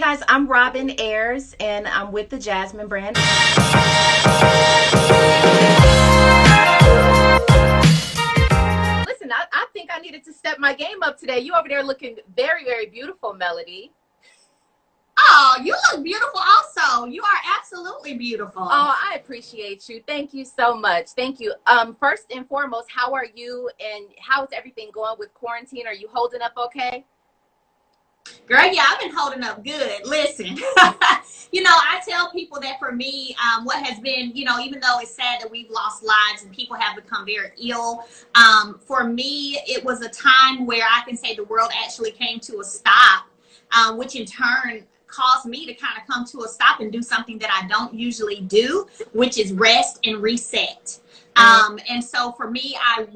guys, I'm Robin Ayers and I'm with the Jasmine brand. Listen, I think I needed to step my game up today. You over there looking very, very beautiful, Melody. Oh, you look beautiful also. You are absolutely beautiful. Oh, I appreciate you. Thank you so much. Thank you. First and foremost, how are you and how's everything going with quarantine? Are you holding up okay? Girl, yeah, I've been holding up good. Listen, I tell people that for me, what has been, even though it's sad that we've lost lives and people have become very ill, for me, it was a time where I can say the world actually came to a stop, which in turn caused me to kind of come to a stop and do something that I don't usually do, which is rest and reset. And so for me, I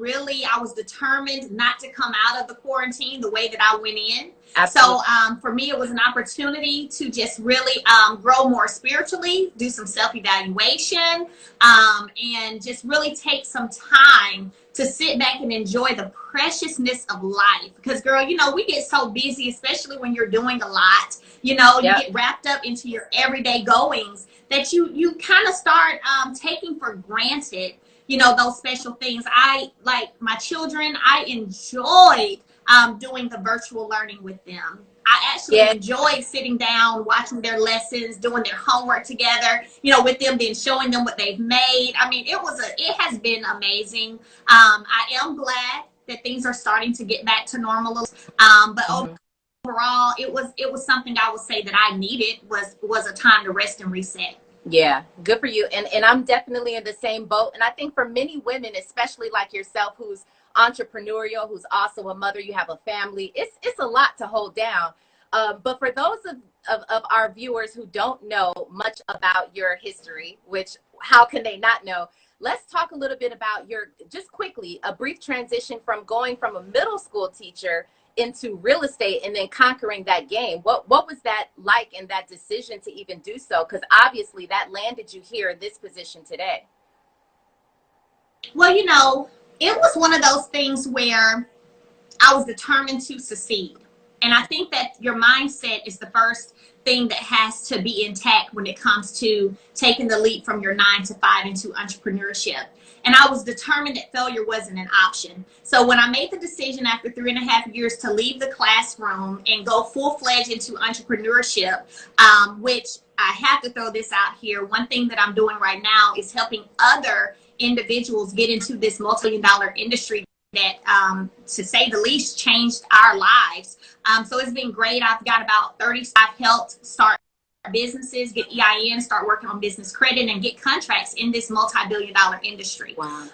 was determined not to come out of the quarantine the way that I went in. Absolutely. So for me, it was an opportunity to just really grow more spiritually, do some self-evaluation, and just really take some time to sit back and enjoy the preciousness of life. Because, girl, we get so busy, especially when you're doing a lot. You get wrapped up into your everyday goings that you kind of start taking for granted those special things. I, like my children, I enjoyed doing the virtual learning with them. I actually enjoyed sitting down, watching their lessons, doing their homework together, with them, then showing them what they've made. I mean, it has been amazing. I am glad that things are starting to get back to normal. But overall, it was something I would say that I needed was a time to rest and reset. Yeah, good for you. And I'm definitely in the same boat. And I think for many women, especially like yourself, who's entrepreneurial, who's also a mother, you have a family, it's a lot to hold down. But for those of our viewers who don't know much about your history, which how can they not know? Let's talk a little bit about just quickly, a brief transition from going from a middle school teacher into real estate and then conquering that game. What was that like, and that decision to even do so? Because obviously that landed you here in this position today. Well, it was one of those things where I was determined to succeed. And I think that your mindset is the first thing that has to be intact when it comes to taking the leap from your 9 to 5 into entrepreneurship. And I was determined that failure wasn't an option. So when I made the decision after 3.5 years to leave the classroom and go full-fledged into entrepreneurship, which I have to throw this out here, one thing that I'm doing right now is helping other individuals get into this multi-million-dollar industry that, to say the least, changed our lives. So it's been great. I've got about 35 helped start businesses, get EIN, start working on business credit, and get contracts in this multi-billion-dollar industry. Wow.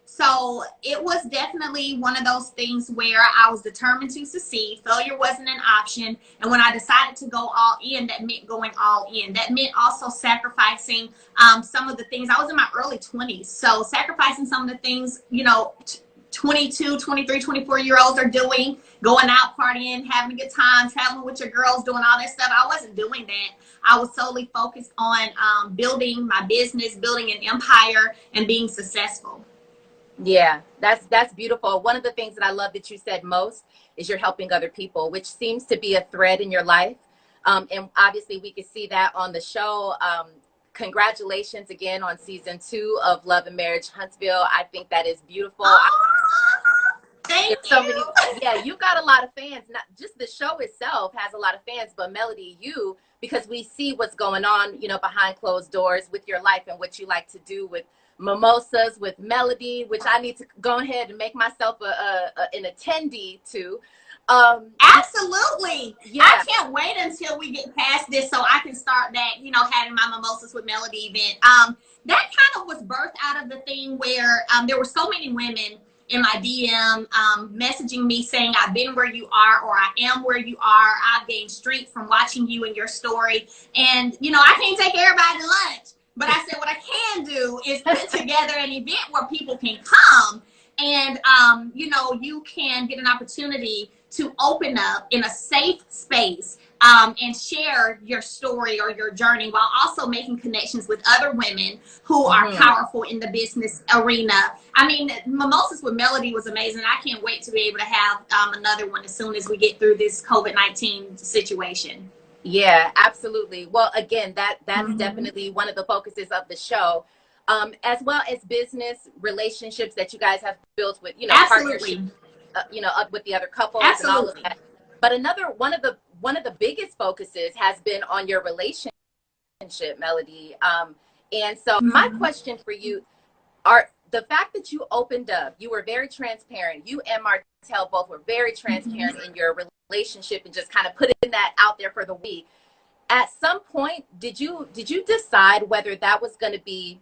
So it was definitely one of those things where I was determined to succeed. Failure wasn't an option. And when I decided to go all in, that meant going all in. That meant also sacrificing some of the things. I was in my early 20s. So sacrificing some of the things, 22, 23, 24-year-olds are doing, going out partying, having a good time, traveling with your girls, doing all that stuff. I wasn't doing that. I was solely focused on building my business, building an empire, and being successful. Yeah, that's beautiful. One of the things that I love that you said most is you're helping other people, which seems to be a thread in your life. And obviously we could see that on the show. Congratulations again on season 2 of Love and Marriage Huntsville. I think that is beautiful. Thank you. Yeah, you got a lot of fans. Not just the show itself has a lot of fans, but Melody, you, because we see what's going on, behind closed doors with your life and what you like to do with Mimosas, with Melody, which I need to go ahead and make myself an attendee to. Absolutely. Yeah. I can't wait until we get past this so I can start that, having my Mimosas with Melody event. That kind of was birthed out of the thing where there were so many women in my DM messaging me saying, I've been where you are, or I am where you are. I've gained strength from watching you and your story. And, I can't take everybody to lunch. But I said, what I can do is put together an event where people can come and, you can get an opportunity to open up in a safe space and share your story or your journey while also making connections with other women who are powerful in the business arena. I mean, Mimosas with Melody was amazing. I can't wait to be able to have another one as soon as we get through this COVID-19 situation. Yeah, absolutely. Well, again, that's Mm-hmm. definitely one of the focuses of the show, as well as business relationships that you guys have built with, partnerships, Absolutely. up with the other couples and all of Absolutely. that. But another one of the biggest focuses has been on your relationship, Melody. And so my Mm-hmm. question for you are the fact that you opened up, you were very transparent. You and Martell both were very transparent Mm-hmm. in your relationship and just kind of putting that out there for the week. At some point, did you decide whether that was going to be,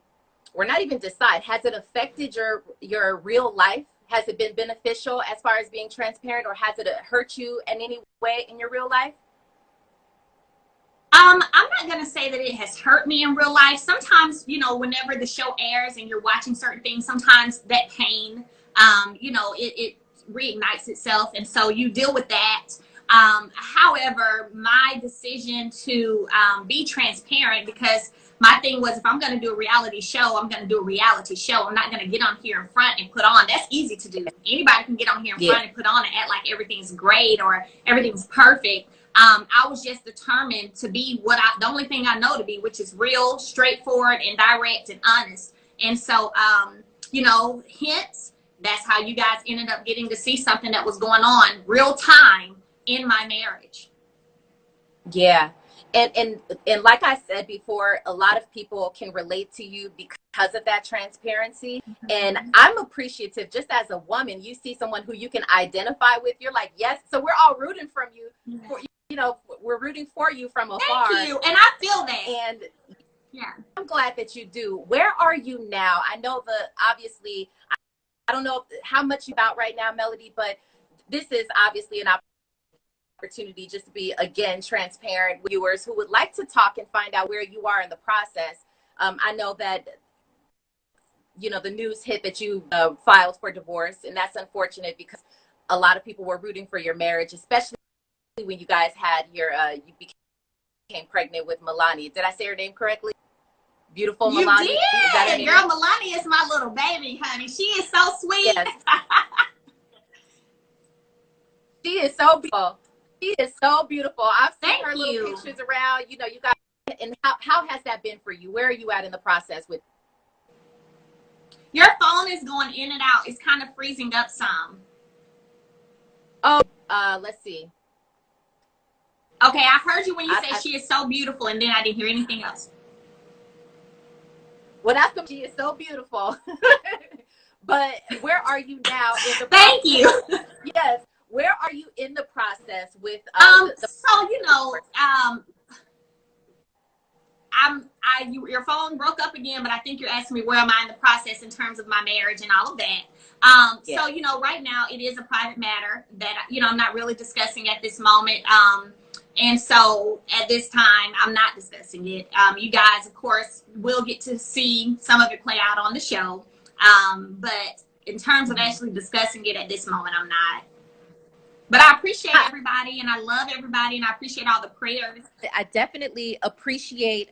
or not even decide, has it affected your real life? Has it been beneficial as far as being transparent, or has it hurt you in any way in your real life? I'm not gonna say that it has hurt me in real life. Sometimes, whenever the show airs and you're watching certain things, sometimes that pain, it reignites itself, and so you deal with that. However, my decision to be transparent, because my thing was, if I'm going to do a reality show, I'm going to do a reality show. I'm not going to get on here in front and put on. That's easy to do. Anybody can get on here in Yeah. front and put on and act like everything's great or everything's perfect. I was just determined to be the only thing I know to be, which is real, straightforward, and direct and honest. And so, hence, that's how you guys ended up getting to see something that was going on real time in my marriage. Yeah. And like I said before, a lot of people can relate to you because of that transparency. And Mm-hmm. I'm appreciative, just as a woman, you see someone who you can identify with, you're like, yes. So we're all rooting from you for, we're rooting for you from Thank afar. you. And I feel that. And Yeah. I'm glad that you do. Where are you now? I know obviously, I don't know how much you about right now, Melody, but this is obviously an opportunity just to be, again, transparent with viewers who would like to talk and find out where you are in the process. I know that the news hit that you filed for divorce, and that's unfortunate because a lot of people were rooting for your marriage, especially when you guys had you became pregnant with Milani. Did I say her name correctly? Beautiful You Milani, is that her did. name? Girl, Melania is my little baby, honey. She is so sweet. Yes. She is so beautiful. She is so beautiful. I've seen Thank her little you. pictures around. You guys, and how has that been for you? Where are you at in the process with? Your phone is going in and out. It's kind of freezing up some. Oh, let's see. Okay, I heard you when you said I she is so beautiful, and then I didn't hear anything else. well, that's she is so beautiful. But where are you now in the Thank process? you. Yes, where are you in the process with So your phone broke up again, but I think you're asking me where am I in the process in terms of my marriage and all of that. Yeah. So right now it is a private matter that I'm not really discussing at this moment. And so at this time, I'm not discussing it. You guys, of course, will get to see some of it play out on the show. But in terms of actually discussing it at this moment, I'm not. But I appreciate everybody, and I love everybody, and I appreciate all the prayers. I definitely appreciate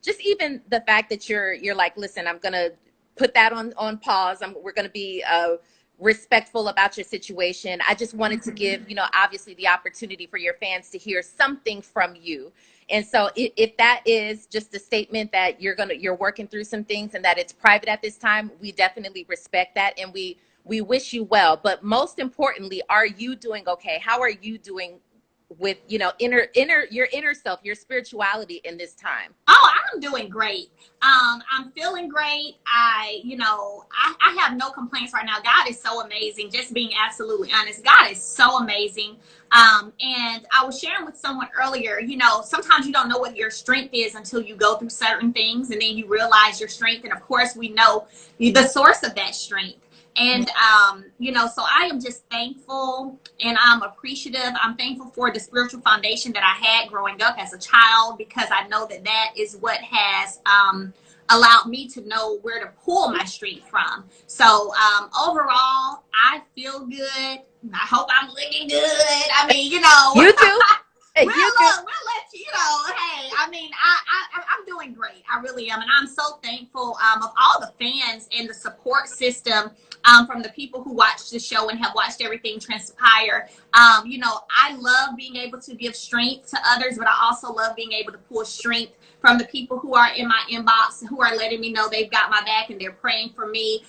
just even the fact that you're like, listen, I'm gonna put that on pause. We're gonna be respectful about your situation. I just wanted to give obviously the opportunity for your fans to hear something from you. And so if that is just a statement that you're working through some things and that it's private at this time, we definitely respect that, and we wish you well. But most importantly, are you doing okay? How are you doing with your inner self, your spirituality in this time? Oh, I'm doing great. I'm feeling great. I have no complaints right now. God is so amazing. Just being absolutely honest, God is so amazing. And I was sharing with someone earlier, sometimes you don't know what your strength is until you go through certain things, and then you realize your strength. And of course, we know the source of that strength. And, so I am just thankful and I'm appreciative. I'm thankful for the spiritual foundation that I had growing up as a child, because I know that is what has allowed me to know where to pull my strength from. So overall, I feel good. I hope I'm looking good. I mean, You too. we'll You too. let you hey, I mean, I'm doing great. I really am. And I'm so thankful of all the fans and the support system from the people who watch the show and have watched everything transpire. You know, I love being able to give strength to others, but I also love being able to pull strength from the people who are in my inbox, who are letting me know they've got my back and they're praying for me.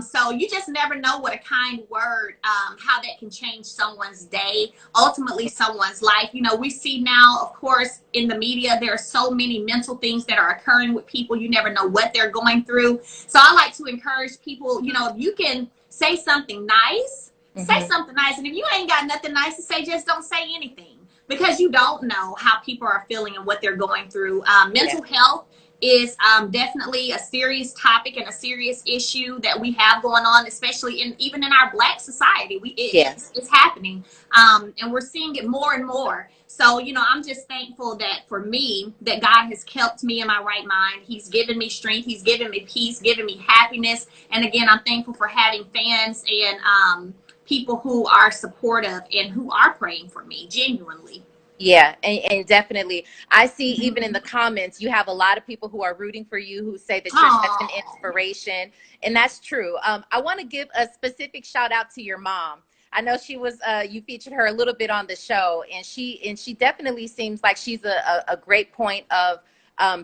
So you just never know what a kind word, how that can change someone's day, ultimately someone's life. You know, we see now, of course, in the media, there are so many mental things that are occurring with people. You never know what they're going through. So I like to encourage people, you know, if you can say something nice, say something nice. And if you ain't got nothing nice to say, just don't say anything, because you don't know how people are feeling and what they're going through. Mental health is definitely a serious topic and a serious issue that we have going on, especially even in our Black society. It's happening, and we're seeing it more and more. So, you know, I'm just thankful that for me, that God has kept me in my right mind. He's given me strength. He's given me peace, given me happiness. And again, I'm thankful for having fans and people who are supportive and who are praying for me genuinely. Yeah, and definitely. I see even in the comments, you have a lot of people who are rooting for you, who say that you're such an inspiration. And that's true. I want to give a specific shout out to your mom. I know she was, you featured her a little bit on the show, and she definitely seems like she's a great point of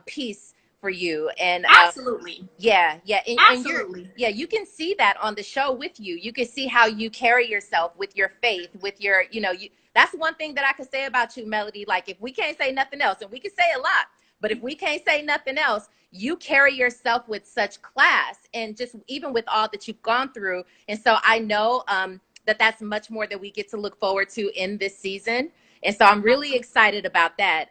peace for you. And absolutely. Yeah. Absolutely. And you can see that on the show with you. You can see how you carry yourself with your faith, with your, you know, that's one thing that I could say about you, Melody. Like, if we can't say nothing else, and we can say a lot, but if we can't say nothing else, you carry yourself with such class, and just even with all that you've gone through. And so I know that's much more that we get to look forward to in this season. And so I'm really excited about that.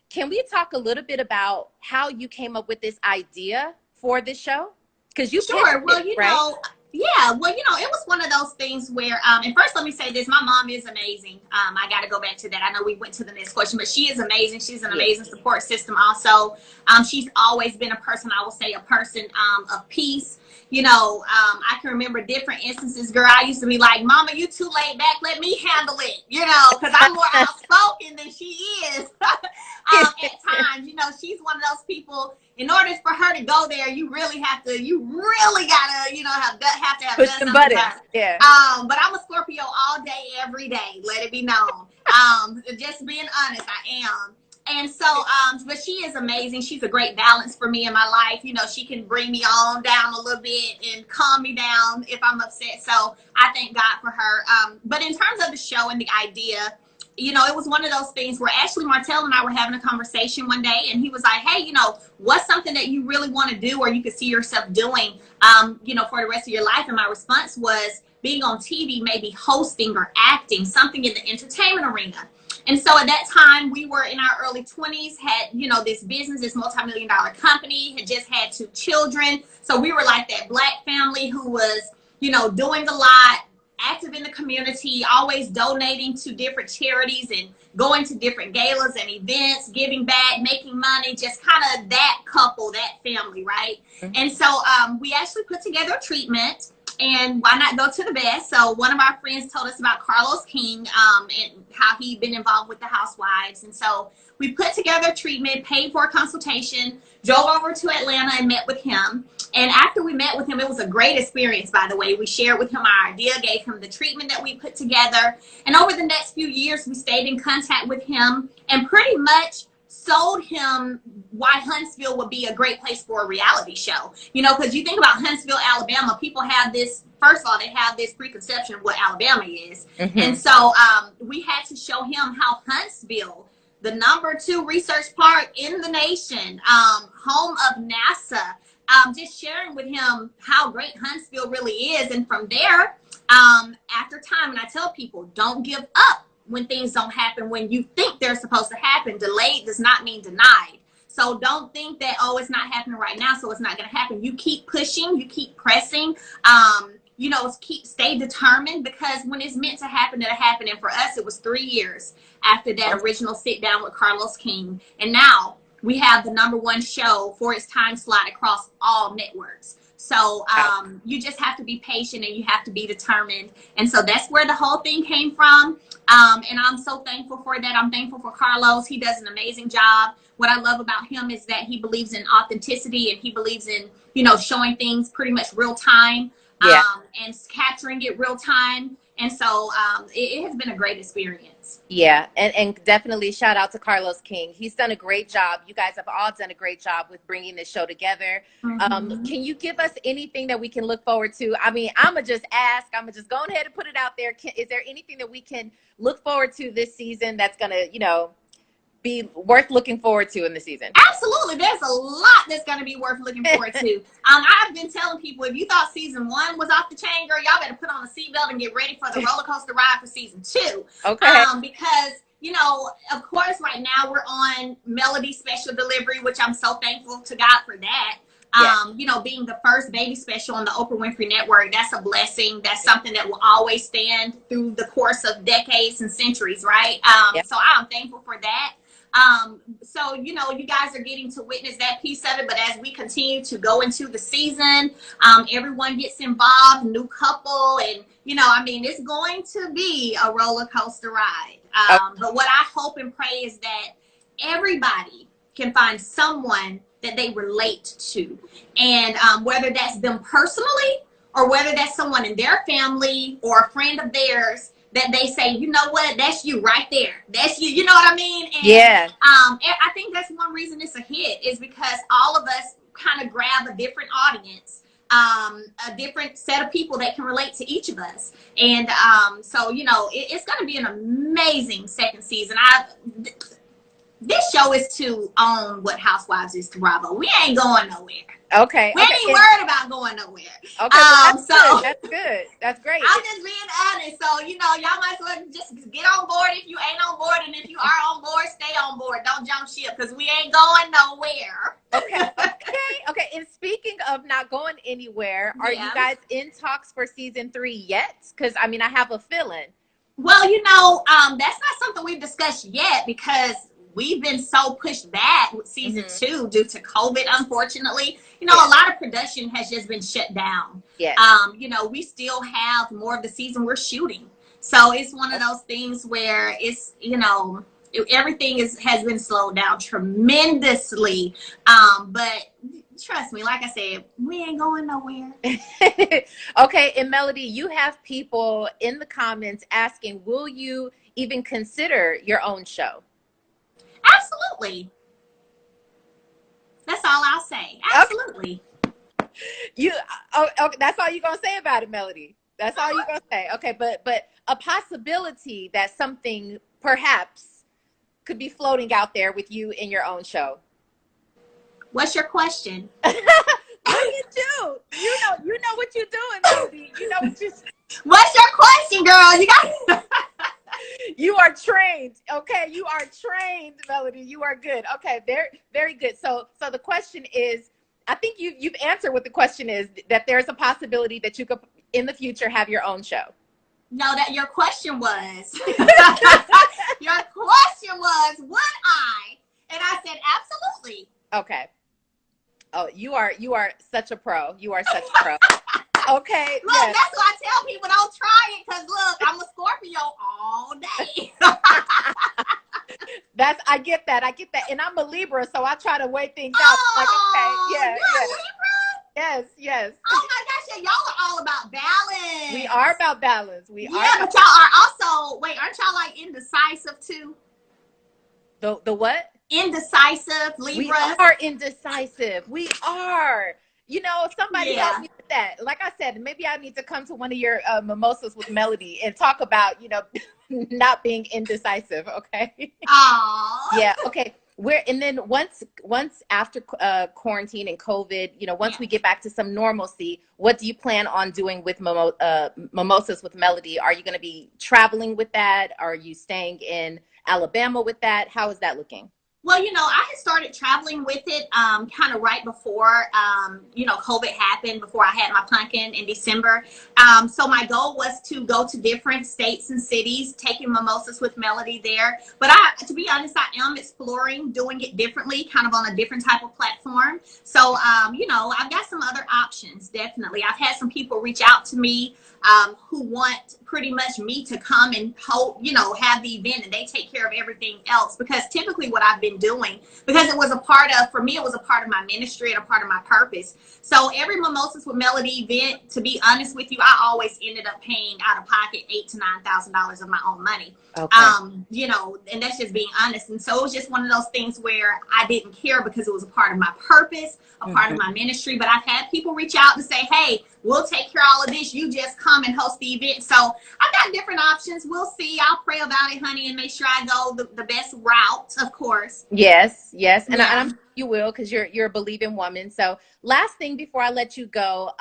Can we talk a little bit about how you came up with this idea for this show? Because you sure. Well, you right? know, yeah. Well, you know, it was one of those things where, and first let me say this, my mom is amazing. I got to go back to that. I know we went to the next question, but she is amazing. She's an amazing support system also. She's always been a person, I will say, a person of peace. You know, I can remember different instances, girl. I used to be like, Mama, you too laid back. Let me handle it, you know, because I'm more outspoken than she is at times. You know, she's one of those people, in order for her to go there, you really gotta, you know, have to have push done some something. buttons. Yeah. But I'm a Scorpio all day, every day. Let it be known. Just being honest, I am. And so, but she is amazing. She's a great balance for me in my life. You know, she can bring me on down a little bit and calm me down if I'm upset. So I thank God for her. But in terms of the show and the idea, you know, it was one of those things where actually Martell and I were having a conversation one day, and he was like, hey, you know, what's something that you really want to do or you could see yourself doing, you know, for the rest of your life? And my response was being on TV, maybe hosting or acting, something in the entertainment arena. And so at that time, we were in our early 20s, had, you know, this business, this multi-million-dollar company, had just had 2 children. So we were like that Black family who was, you know, doing a lot, active in the community, always donating to different charities and going to different galas and events, giving back, making money, just kind of that couple, that family, right? And so we actually put together a treatment. And why not go to the best? So one of our friends told us about Carlos King and how he'd been involved with the housewives. And so we put together a treatment, paid for a consultation, drove over to Atlanta and met with him. And after we met with him, it was a great experience, by the way. We shared with him our idea, gave him the treatment that we put together. And over the next few years, we stayed in contact with him and pretty much sold him why Huntsville would be a great place for a reality show. You know, because you think about Huntsville, Alabama, people have this, first of all, they have this preconception of what Alabama is. And so we had to show him how Huntsville, the #2 research park in the nation, home of NASA, just sharing with him how great Huntsville really is. And from there, after time, and I tell people, don't give up when things don't happen when you think they're supposed to happen. Delayed does not mean denied. So don't think that, oh, it's not happening right now, so it's not going to happen. You keep pushing, you keep pressing, you know, stay determined, because when it's meant to happen, it'll happen. And for us, it was 3 years after that original sit down with Carlos King. And now we have the #1 show for its time slot across all networks. So you just have to be patient and you have to be determined. And so that's where the whole thing came from. And I'm so thankful for that. I'm thankful for Carlos. He does an amazing job. What I love about him is that he believes in authenticity, and he believes in, you know, showing things pretty much real time. Yeah. And capturing it real time. And so it has been a great experience. Yeah, and definitely shout out to Carlos King. He's done a great job. You guys have all done a great job with bringing this show together. Can you give us anything that we can look forward to? I mean, I'm going to just ask, I'm going to just go ahead and put it out there. Is there anything that we can look forward to this season that's going to, be worth looking forward to in the season? Absolutely. There's a lot that's going to be worth looking forward to. I've been telling people, if you thought season 1 was off the chain, girl, y'all better put on a seatbelt and get ready for the roller coaster ride for season 2. Okay. Because, of course, right now we're on Melody Special Delivery, which I'm so thankful to God for that. Being the first baby special on the Oprah Winfrey Network, that's a blessing. That's something that will always stand through the course of decades and centuries, right? So I'm thankful for that. You guys are getting to witness that piece of it, but as we continue to go into the season, everyone gets involved, new couple, and it's going to be a roller coaster ride. But what I hope and pray is that everybody can find someone that they relate to, and whether that's them personally or whether that's someone in their family or a friend of theirs, that they say, you know what, that's you right there. That's you. You know what I mean? And, yeah. I think that's one reason it's a hit, is because all of us kind of grab a different audience, a different set of people that can relate to each of us. And it's going to be an amazing second season. This show is to own what Housewives is to Bravo. We ain't going nowhere. Okay. We ain't worried about going nowhere. Okay. That's good. That's great. I'm just being honest. So, y'all might as well just get on board if you ain't on board. And if you are on board, stay on board. Don't jump ship, because we ain't going nowhere. Okay. And speaking of not going anywhere, are you guys in talks for season 3 yet? Because, I have a feeling. Well, that's not something we've discussed yet, because we've been so pushed back with season 2 due to COVID, unfortunately. A lot of production has just been shut down. Yeah. We still have more of the season we're shooting. So it's one of those things where it's, everything has been slowed down tremendously. But trust me, like I said, we ain't going nowhere. Okay. And Melody, you have people in the comments asking, will you even consider your own show? Absolutely. That's all I'll say. Absolutely. Okay, that's all you're gonna say about it, Melody. That's all you're gonna say. Okay, but a possibility that something perhaps could be floating out there with you in your own show. What's your question? What do you do? You know what you're doing, Melody. You know what you. What's your question, girl? You got. You are trained. Okay, you are trained, Melody. You are good. Okay, very, very good. So the question is, I think you've answered what the question is, that there's a possibility that you could in the future have your own show. No, that your question was. Your question was, would I? And I said, absolutely. Okay. Oh, you are such a pro. You are such a pro. Okay. Look, yes. That's why I tell people don't try it, because look, I'm a Scorpio all day. I get that. And I'm a Libra, so I try to weigh things out. Like, okay, yeah. You're a Libra? Yes. Oh my gosh, y'all are all about balance. We are about balance. But y'all are also, aren't y'all like indecisive too? The what? Indecisive, Libra. We are indecisive. We are. Somebody help me with that. Like I said, maybe I need to come to one of your Mimosas with Melody and talk about, not being indecisive. Okay. Aww. Yeah. Okay. And then once after quarantine and COVID, once we get back to some normalcy, what do you plan on doing with Mimosas with Melody? Are you going to be traveling with that? Are you staying in Alabama with that? How is that looking? Well, I had started traveling with it kind of right before, COVID happened, before I had my pumpkin in December. So my goal was to go to different states and cities, taking Mimosas with Melody there. But to be honest, I am exploring doing it differently, kind of on a different type of platform. So, I've got some other options, definitely. I've had some people reach out to me who want pretty much me to come and have the event, and they take care of everything else. Because typically what I've been been doing, because it was a part of, for me, it was a part of my ministry and a part of my purpose. So every Mimosas with Melody event, to be honest with you, I always ended up paying out of pocket $8,000 to $9,000 of my own money. Okay. You know, and that's just being honest. And so it was just one of those things where I didn't care, because it was a part of my purpose, a part of my ministry. But I've had people reach out and say, hey, we'll take care of all of this. You just come and host the event. So I've got different options. We'll see. I'll pray about it, honey, and make sure I go the best route, of course. Yes, yes. And I'm sure you will, because you're a believing woman. So last thing before I let you go,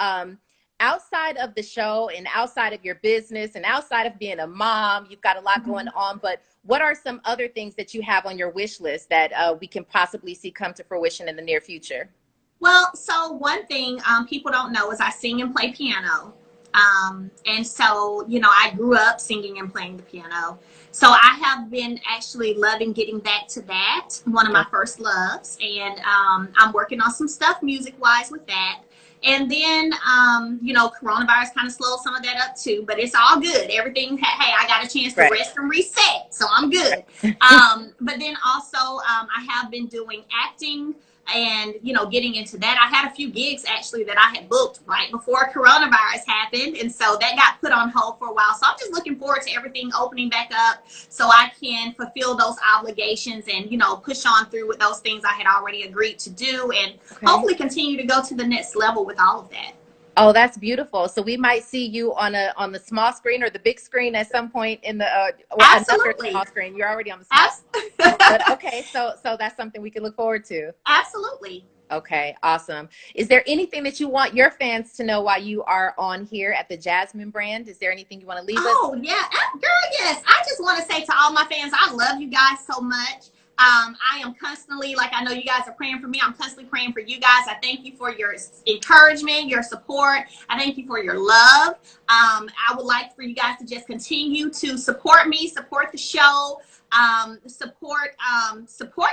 outside of the show and outside of your business and outside of being a mom, you've got a lot going on, but what are some other things that you have on your wish list that we can possibly see come to fruition in the near future? Well, so one thing people don't know is I sing and play piano. And so, you know, I grew up singing and playing the piano. So I have been actually loving getting back to that, one of my first loves. And I'm working on some stuff music-wise with that. And then, you know, coronavirus kind of slowed some of that up too, but it's all good. Everything, hey, I got a chance to rest and reset, so I'm good. But then also, I have been doing acting and, you know, getting into that. I had a few gigs actually that I had booked right before coronavirus happened. And so that got put on hold for a while. So I'm just looking forward to everything opening back up so I can fulfill those obligations and, you know, push on through with those things I had already agreed to do, and hopefully continue to go to the next level with all of that. Oh, that's beautiful. So we might see you on the small screen or the big screen at some point in the Absolutely. small screen. You're already on the small screen. But okay, so that's something we can look forward to. Absolutely. Okay, awesome. Is there anything that you want your fans to know while you are on here at the Jasmine brand? Is there anything you want to leave us? Oh, yeah. Girl, yes. I just want to say to all my fans, I love you guys so much. I am constantly, like, I know you guys are praying for me. I'm constantly praying for you guys. I thank you for your encouragement, your support. I thank you for your love. I would like for you guys to just continue to support me, support the show, support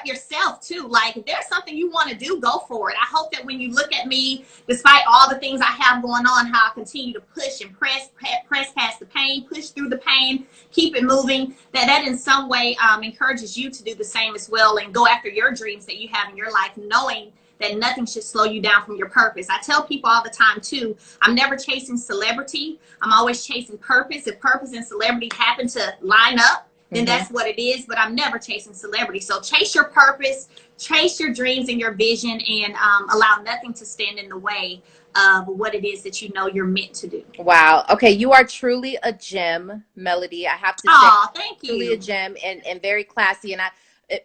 yourself too. Like, if there's something you want to do, go for it. I hope that when you look at me, despite all the things I have going on, how I continue to push and press past the pain, push through the pain, keep it moving, that in some way encourages you to do the same as well and go after your dreams that you have in your life, knowing that nothing should slow you down from your purpose. I tell people all the time too, I'm never chasing celebrity. I'm always chasing purpose. If purpose and celebrity happen to line up, then that's what it is, but I'm never chasing celebrity. So chase your purpose, chase your dreams and your vision, and allow nothing to stand in the way of what it is that you know you're meant to do. Wow. Okay, you are truly a gem, Melody. I have to say, thank you. Truly a gem and very classy. And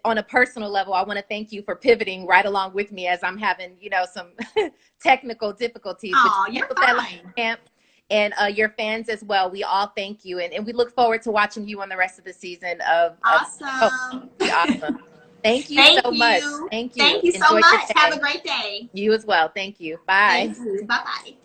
on a personal level, I want to thank you for pivoting right along with me as I'm having, you know, some technical difficulties. Oh, you're fine. And your fans as well. We all thank you. And we look forward to watching you on the rest of the season of Awesome. Awesome. Thank you so much. Thank you. Thank you so much. Have a great day. You as well. Thank you. Bye. Thank you. Bye-bye.